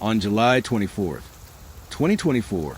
On July 24th, 2024,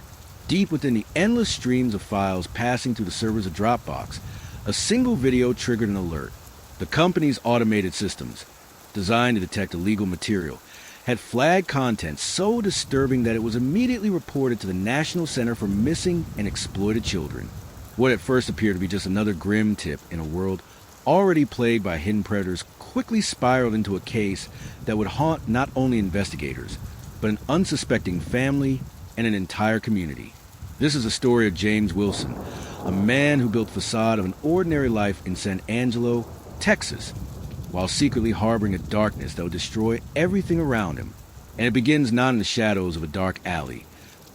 deep within the endless streams of files passing through the servers of Dropbox, a single video triggered an alert. The company's automated systems, designed to detect illegal material, had flagged content so disturbing that it was immediately reported to the National Center for Missing and Exploited Children. What at first appeared to be just another grim tip in a world already plagued by hidden predators quickly spiraled into a case that would haunt not only investigators, but an unsuspecting family and an entire community. This is the story of James Wilson, a man who built the facade of an ordinary life in San Angelo, Texas, while secretly harboring a darkness that would destroy everything around him. And it begins not in the shadows of a dark alley,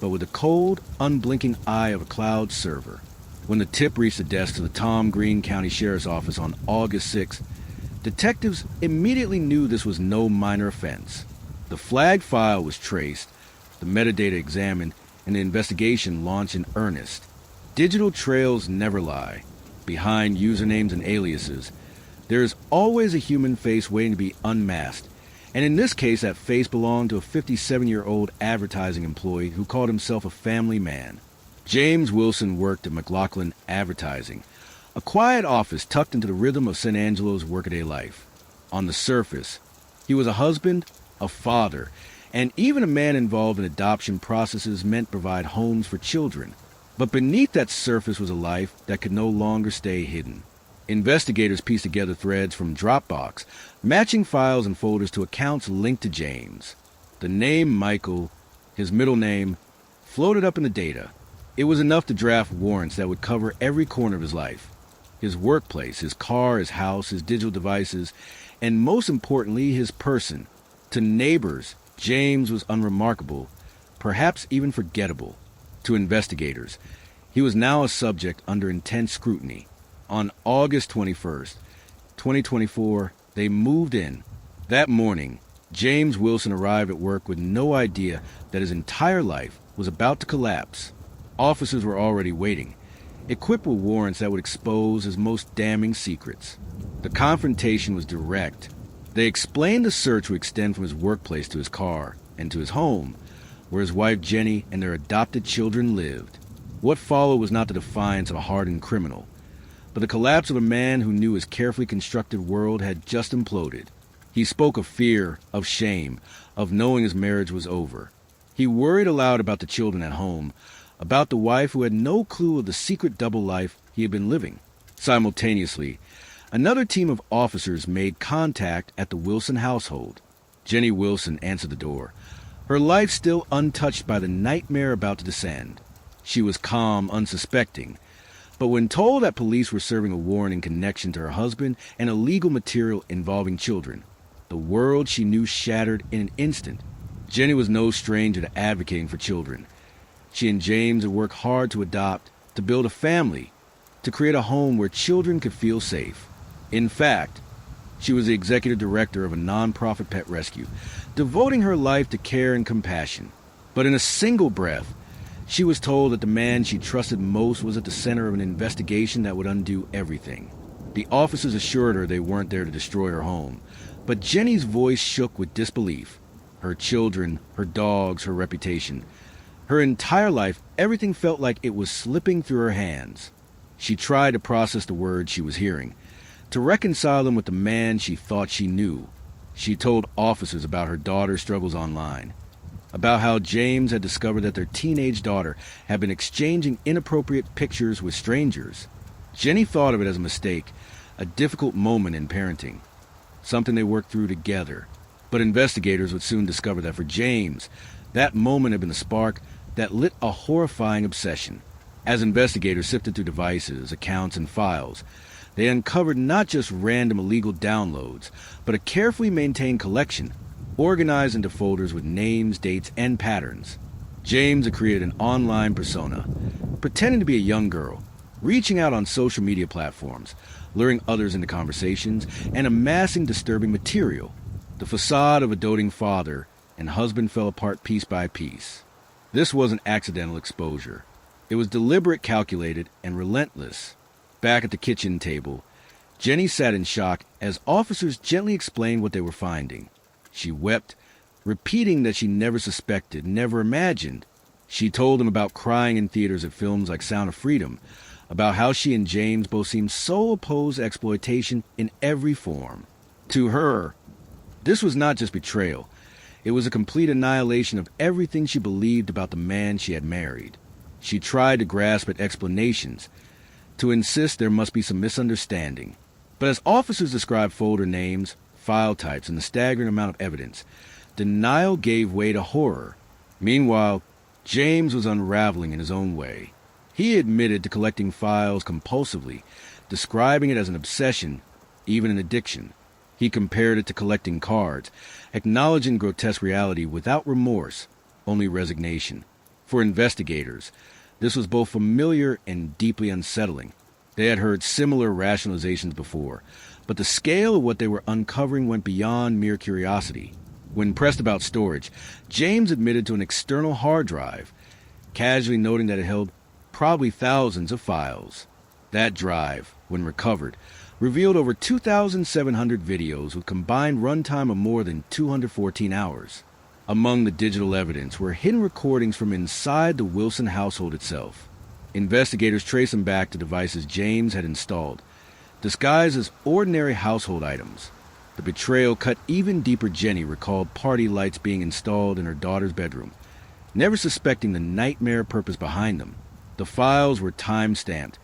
but with the cold, unblinking eye of a cloud server. When the tip reached the desk of the Tom Green County Sheriff's Office on August 6th, detectives immediately knew this was no minor offense. The flagged file was traced, the metadata examined, and the investigation launched in earnest. Digital trails never lie. Behind usernames and aliases, there is always a human face waiting to be unmasked. And in this case, that face belonged to a 57-year-old advertising employee who called himself a family man. James Wilson worked at McLaughlin Advertising, a quiet office tucked into the rhythm of San Angelo's workaday life. On the surface, he was a husband, a father, and even a man involved in adoption processes meant to provide homes for children. But beneath that surface was a life that could no longer stay hidden. Investigators pieced together threads from Dropbox, matching files and folders to accounts linked to James. The name Michael, his middle name, floated up in the data. It was enough to draft warrants that would cover every corner of his life. His workplace, his car, his house, his digital devices, and most importantly, his person. To neighbors, James was unremarkable, perhaps even forgettable. To investigators, he was now a subject under intense scrutiny. On August 21st, 2024, they moved in. That morning, James Wilson arrived at work with no idea that his entire life was about to collapse. Officers were already waiting, equipped with warrants that would expose his most damning secrets. The confrontation was direct. They explained the search would extend from his workplace to his car and to his home, where his wife Jenny and their adopted children lived. What followed was not the defiance of a hardened criminal, but the collapse of a man who knew his carefully constructed world had just imploded. He spoke of fear, of shame, of knowing his marriage was over. He worried aloud about the children at home, about the wife who had no clue of the secret double life he had been living. Simultaneously, another team of officers made contact at the Wilson household. Jenny Wilson answered the door, her life still untouched by the nightmare about to descend. She was calm, unsuspecting, but when told that police were serving a warrant in connection to her husband and illegal material involving children, the world she knew shattered in an instant. Jenny was no stranger to advocating for children. She and James had worked hard to adopt, to build a family, to create a home where children could feel safe. In fact, she was the executive director of a nonprofit pet rescue, devoting her life to care and compassion. But in a single breath, she was told that the man she trusted most was at the center of an investigation that would undo everything. The officers assured her they weren't there to destroy her home, but Jenny's voice shook with disbelief. Her children, her dogs, her reputation. Her entire life, everything felt like it was slipping through her hands. She tried to process the words she was hearing, to reconcile them with the man she thought she knew. She told officers about her daughter's struggles online, about how James had discovered that their teenage daughter had been exchanging inappropriate pictures with strangers. Jenny thought of it as a mistake, a difficult moment in parenting, something they worked through together. But investigators would soon discover that for James, that moment had been the spark that lit a horrifying obsession. As investigators sifted through devices, accounts, and files, they uncovered not just random illegal downloads, but a carefully maintained collection, organized into folders with names, dates, and patterns. James had created an online persona, pretending to be a young girl, reaching out on social media platforms, luring others into conversations, and amassing disturbing material. The facade of a doting father and husband fell apart piece by piece. This wasn't accidental exposure. It was deliberate, calculated, and relentless. Back at the kitchen table, Jenny sat in shock as officers gently explained what they were finding. She wept, repeating that she never suspected, never imagined. She told him about crying in theaters at films like Sound of Freedom, about how she and James both seemed so opposed to exploitation in every form. To her, this was not just betrayal. It was a complete annihilation of everything she believed about the man she had married. She tried to grasp at explanations, to insist there must be some misunderstanding. But as officers described folder names, file types, and the staggering amount of evidence, denial gave way to horror. Meanwhile, James was unraveling in his own way. He admitted to collecting files compulsively, describing it as an obsession, even an addiction. He compared it to collecting cards, acknowledging grotesque reality without remorse, only resignation. For investigators, this was both familiar and deeply unsettling. They had heard similar rationalizations before, but the scale of what they were uncovering went beyond mere curiosity. When pressed about storage, James admitted to an external hard drive, casually noting that it held probably thousands of files. That drive, when recovered, revealed over 2,700 videos with combined runtime of more than 214 hours. Among the digital evidence were hidden recordings from inside the Wilson household itself. Investigators traced them back to devices James had installed, disguised as ordinary household items. The betrayal cut even deeper. Jenny recalled party lights being installed in her daughter's bedroom, never suspecting the nightmare purpose behind them. The files were time-stamped,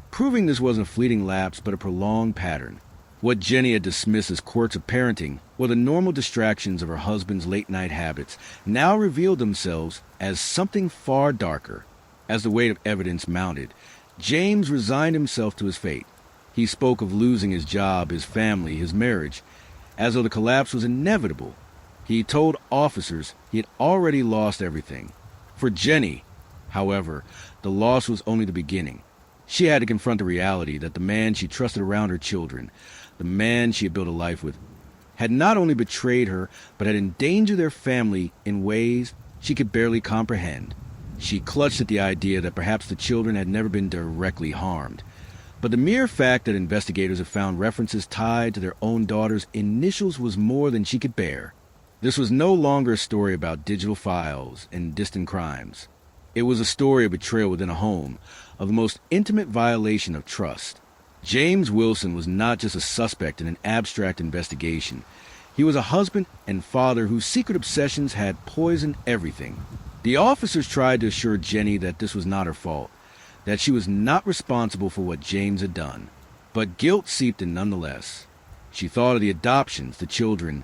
proving this wasn't a fleeting lapse but a prolonged pattern. What Jenny had dismissed as quirks of parenting, or the normal distractions of her husband's late-night habits, now revealed themselves as something far darker. As the weight of evidence mounted, James resigned himself to his fate. He spoke of losing his job, his family, his marriage, as though the collapse was inevitable. He told officers he had already lost everything. For Jenny, however, the loss was only the beginning. She had to confront the reality that the man she trusted around her children, the man she had built a life with, had not only betrayed her, but had endangered their family in ways she could barely comprehend. She clutched at the idea that perhaps the children had never been directly harmed. But the mere fact that investigators had found references tied to their own daughter's initials was more than she could bear. This was no longer a story about digital files and distant crimes. It was a story of betrayal within a home, of the most intimate violation of trust. James Wilson was not just a suspect in an abstract investigation. He was a husband and father whose secret obsessions had poisoned everything. The officers tried to assure Jenny that this was not her fault, that she was not responsible for what James had done. But guilt seeped in nonetheless. She thought of the adoptions, the children,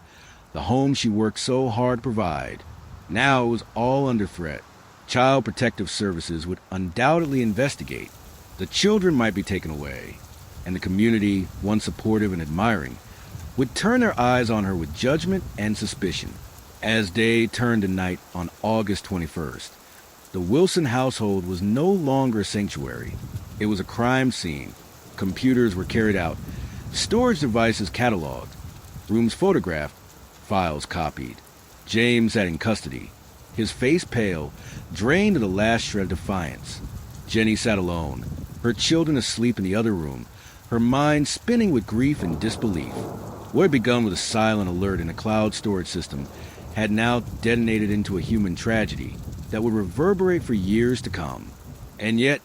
the home she worked so hard to provide. Now it was all under threat. Child Protective Services would undoubtedly investigate. The children might be taken away, and the community, once supportive and admiring, would turn their eyes on her with judgment and suspicion. As day turned to night on August 21st, the Wilson household was no longer a sanctuary. It was a crime scene. Computers were carried out, storage devices cataloged, rooms photographed, files copied. James sat in custody, his face pale, drained to the last shred of defiance. Jenny sat alone, her children asleep in the other room, her mind spinning with grief and disbelief. What had begun with a silent alert in a cloud storage system had now detonated into a human tragedy that would reverberate for years to come. And yet,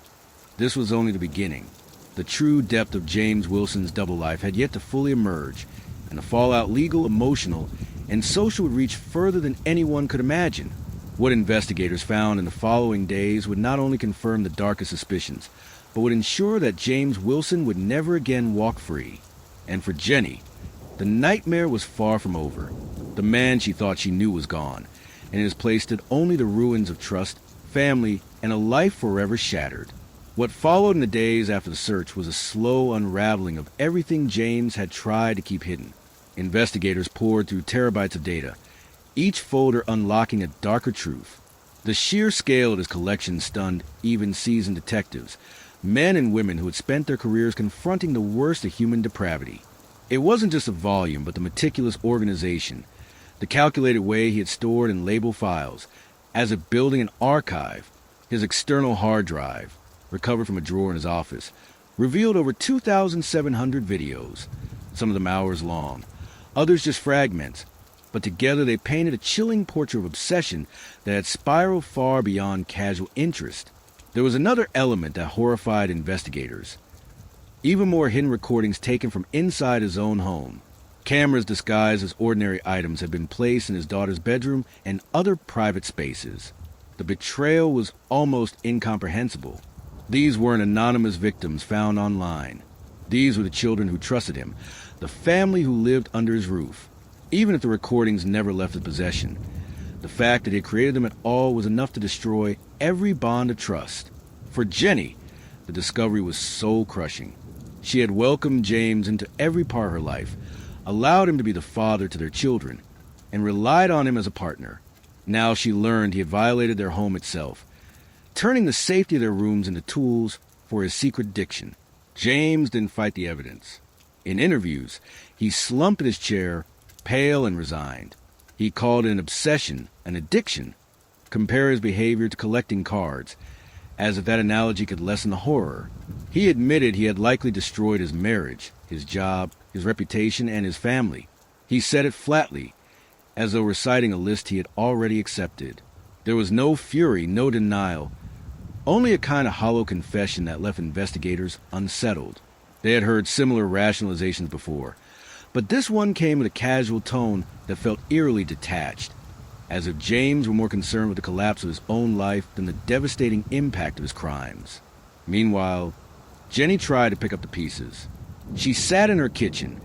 this was only the beginning. The true depth of James Wilson's double life had yet to fully emerge, and the fallout, legal, emotional, and social, would reach further than anyone could imagine. What investigators found in the following days would not only confirm the darkest suspicions, but would ensure that James Wilson would never again walk free. And for Jenny, the nightmare was far from over. The man she thought she knew was gone, and in his place stood only the ruins of trust, family, and a life forever shattered. What followed in the days after the search was a slow unraveling of everything James had tried to keep hidden. Investigators poured through terabytes of data, each folder unlocking a darker truth. The sheer scale of his collection stunned even seasoned detectives, men and women who had spent their careers confronting the worst of human depravity. It wasn't just a volume, but the meticulous organization, the calculated way he had stored and labeled files, as if building an archive. His external hard drive, recovered from a drawer in his office, revealed over 2,700 videos, some of them hours long, others just fragments, but together they painted a chilling portrait of obsession that had spiraled far beyond casual interest. There was another element that horrified investigators. Even more hidden recordings taken from inside his own home. Cameras disguised as ordinary items had been placed in his daughter's bedroom and other private spaces. The betrayal was almost incomprehensible. These weren't anonymous victims found online. These were the children who trusted him, the family who lived under his roof. Even if the recordings never left his possession, the fact that he had created them at all was enough to destroy every bond of trust. For Jenny, the discovery was soul-crushing. She had welcomed James into every part of her life, allowed him to be the father to their children, and relied on him as a partner. Now she learned he had violated their home itself, turning the safety of their rooms into tools for his secret addiction. James didn't fight the evidence. In interviews, he slumped in his chair, pale and resigned. He called it an obsession, an addiction, compare his behavior to collecting cards, as if that analogy could lessen the horror. He admitted he had likely destroyed his marriage, his job, his reputation, and his family. He said it flatly, as though reciting a list he had already accepted. There was no fury, no denial, only a kind of hollow confession that left investigators unsettled. They had heard similar rationalizations before, but this one came with a casual tone that felt eerily detached, as if James were more concerned with the collapse of his own life than the devastating impact of his crimes. Meanwhile, Jenny tried to pick up the pieces. She sat in her kitchen,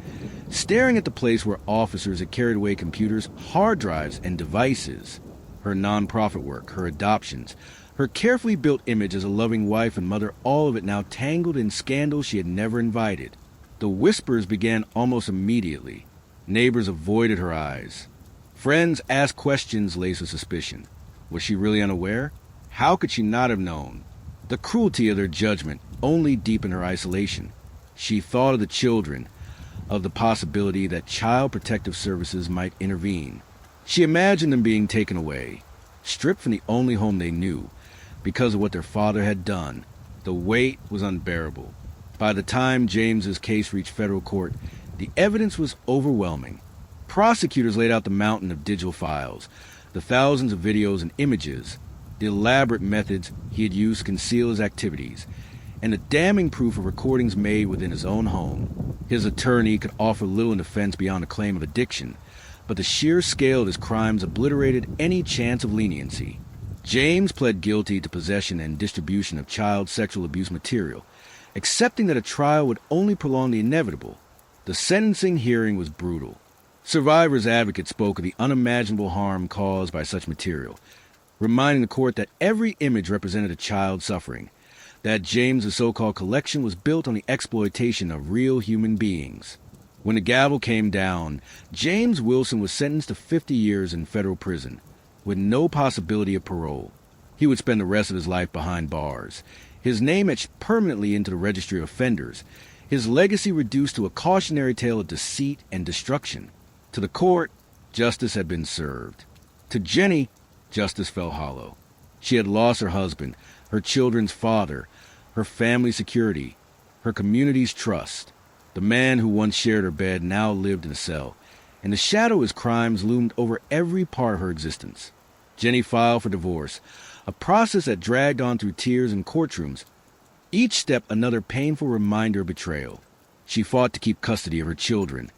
staring at the place where officers had carried away computers, hard drives, and devices. Her nonprofit work, her adoptions, her carefully built image as a loving wife and mother, all of it now tangled in scandals she had never invited. The whispers began almost immediately. Neighbors avoided her eyes. Friends asked questions laced with suspicion. Was she really unaware? How could she not have known? The cruelty of their judgment only deepened her isolation. She thought of the children, of the possibility that Child Protective Services might intervene. She imagined them being taken away, stripped from the only home they knew, because of what their father had done. The weight was unbearable. By the time James's case reached federal court, the evidence was overwhelming. Prosecutors laid out the mountain of digital files, the thousands of videos and images, the elaborate methods he had used to conceal his activities, and the damning proof of recordings made within his own home. His attorney could offer little in defense beyond a claim of addiction, but the sheer scale of his crimes obliterated any chance of leniency. James pled guilty to possession and distribution of child sexual abuse material, accepting that a trial would only prolong the inevitable. The sentencing hearing was brutal. Survivors' advocates spoke of the unimaginable harm caused by such material, reminding the court that every image represented a child suffering, that James's so-called collection was built on the exploitation of real human beings. When the gavel came down, James Wilson was sentenced to 50 years in federal prison, with no possibility of parole. He would spend the rest of his life behind bars, his name etched permanently into the registry of offenders, his legacy reduced to a cautionary tale of deceit and destruction. To the court, justice had been served. To Jenny, justice fell hollow. She had lost her husband, her children's father, her family's security, her community's trust. The man who once shared her bed now lived in a cell, and the shadow of his crimes loomed over every part of her existence. Jenny filed for divorce, a process that dragged on through tears and courtrooms, each step another painful reminder of betrayal. She fought to keep custody of her children,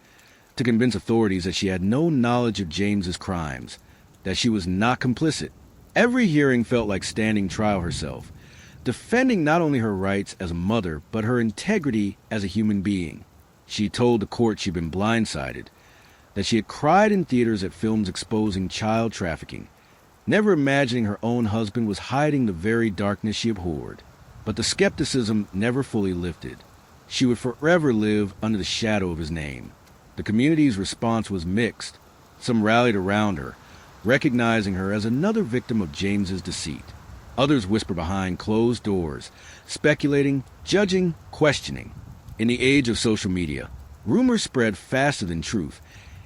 to convince authorities that she had no knowledge of James's crimes, that she was not complicit. Every hearing felt like standing trial herself, defending not only her rights as a mother, but her integrity as a human being. She told the court she'd been blindsided, that she had cried in theaters at films exposing child trafficking, never imagining her own husband was hiding the very darkness she abhorred. But the skepticism never fully lifted. She would forever live under the shadow of his name. The community's response was mixed. Some rallied around her, recognizing her as another victim of James's deceit. Others whispered behind closed doors, speculating, judging, questioning. In the age of social media, rumors spread faster than truth,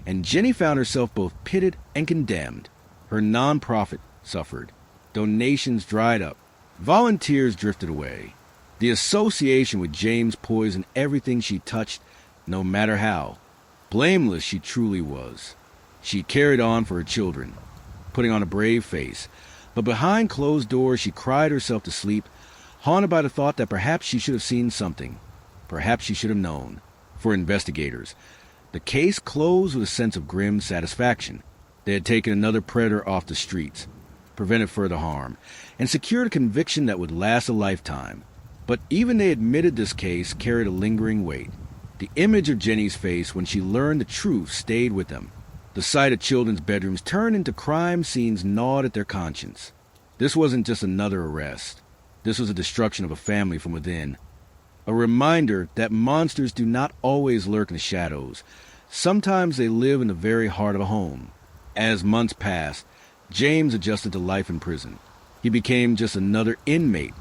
and Jenny found herself both pitted and condemned. Her nonprofit suffered. Donations dried up. Volunteers drifted away. The association with James poisoned everything she touched, no matter how. Blameless she truly was. She carried on for her children, putting on a brave face, but behind closed doors she cried herself to sleep, haunted by the thought that perhaps she should have seen something. Perhaps she should have known. For investigators, the case closed with a sense of grim satisfaction. They had taken another predator off the streets, prevented further harm, and secured a conviction that would last a lifetime. But even they admitted this case carried a lingering weight. The image of Jenny's face when she learned the truth stayed with them. The sight of children's bedrooms turned into crime scenes gnawed at their conscience. This wasn't just another arrest. This was a destruction of a family from within. A reminder that monsters do not always lurk in the shadows. Sometimes they live in the very heart of a home. As months passed, James adjusted to life in prison. He became just another inmate,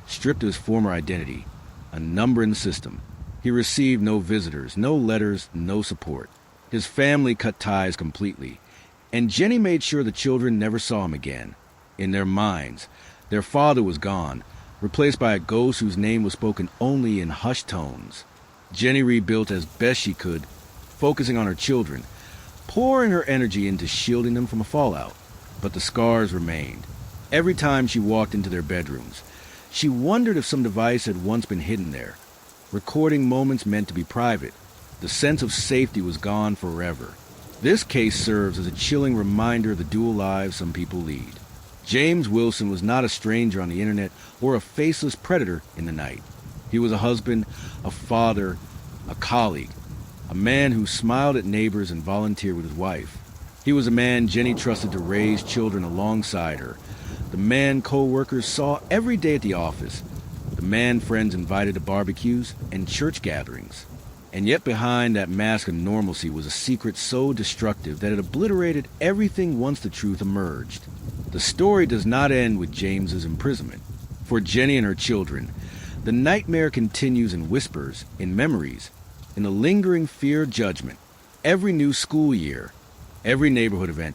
stripped of his former identity, a number in the system. He received no visitors, no letters, no support. His family cut ties completely, and Jenny made sure the children never saw him again. In their minds, their father was gone, replaced by a ghost whose name was spoken only in hushed tones. Jenny rebuilt as best she could, focusing on her children, pouring her energy into shielding them from a fallout. But the scars remained. Every time she walked into their bedrooms, she wondered if some device had once been hidden there, recording moments meant to be private. The sense of safety was gone forever. This case serves as a chilling reminder of the dual lives some people lead. James Wilson was not a stranger on the internet or a faceless predator in the night. He was a husband, a father, a colleague, a man who smiled at neighbors and volunteered with his wife. He was a man Jenny trusted to raise children alongside her, the man co-workers saw every day at the office, the man friends invited to barbecues and church gatherings. And yet behind that mask of normalcy was a secret so destructive that it obliterated everything once the truth emerged. The story does not end with James's imprisonment. For Jenny and her children, the nightmare continues in whispers, in memories, in the lingering fear of judgment. Every new school year, every neighborhood event,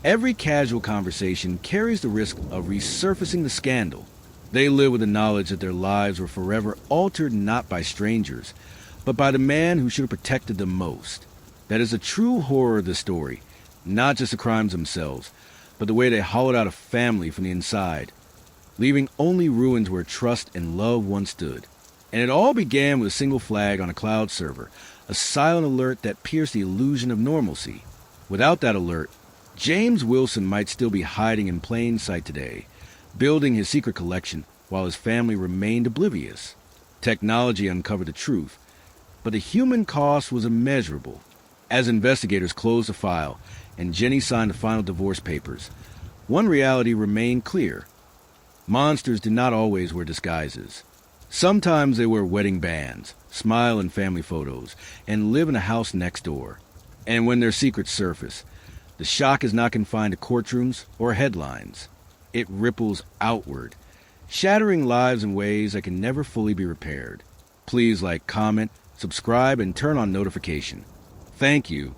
every casual conversation carries the risk of resurfacing the scandal. They live with the knowledge that their lives were forever altered not by strangers, but by the man who should have protected them most. That is the true horror of the story, not just the crimes themselves, but the way they hollowed out a family from the inside, leaving only ruins where trust and love once stood. And it all began with a single flag on a cloud server, a silent alert that pierced the illusion of normalcy. Without that alert, James Wilson might still be hiding in plain sight today, building his secret collection while his family remained oblivious. Technology uncovered the truth, but the human cost was immeasurable. As investigators closed the file and Jenny signed the final divorce papers, one reality remained clear. Monsters did not always wear disguises. Sometimes they wear wedding bands, smile in family photos, and live in a house next door. And when their secrets surface, the shock is not confined to courtrooms or headlines. It ripples outward, shattering lives in ways that can never fully be repaired. Please like, comment, subscribe, and turn on notification. Thank you